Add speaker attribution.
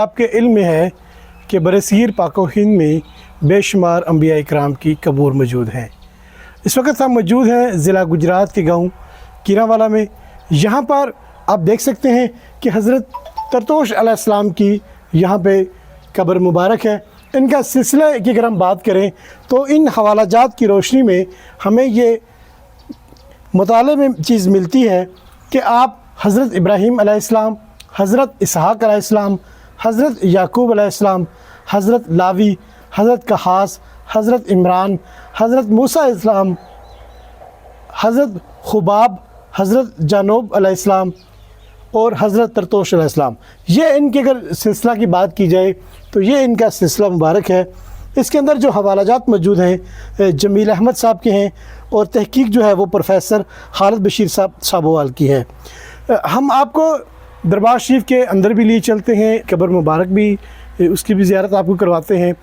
Speaker 1: آپ کے علم میں ہے کہ برصغیر پاک و ہند میں بے شمار انبیاء اکرام کی قبور موجود ہیں۔ اس وقت ہم موجود ہیں ضلع گجرات کے گاؤں کیراوالا میں۔ یہاں پر آپ دیکھ سکتے ہیں کہ حضرت ترتوش علیہ السلام کی یہاں پہ قبر مبارک ہے۔ ان کا سلسلہ کی اگر ہم بات کریں تو ان حوالہ جات کی روشنی میں ہمیں یہ مطالعے میں چیز ملتی ہے کہ آپ حضرت ابراہیم علیہ السلام، حضرت اسحاق علیہ السلام، حضرت یعقوب علیہ السلام، حضرت لاوی، حضرت کہاس، حضرت عمران، حضرت موسیٰ علیہ السلام، حضرت خباب، حضرت جانوب علیہ السلام اور حضرت ترتوش علیہ السلام، یہ ان کے اگر سلسلہ کی بات کی جائے تو یہ ان کا سلسلہ مبارک ہے۔ اس کے اندر جو حوالہ جات موجود ہیں جمیل احمد صاحب کے ہیں اور تحقیق جو ہے وہ پروفیسر خالد بشیر صاحب سابوال کی ہے۔ ہم آپ کو دربار شریف کے اندر بھی لیے چلتے ہیں، قبر مبارک بھی اس کی بھی زیارت آپ کو کرواتے ہیں۔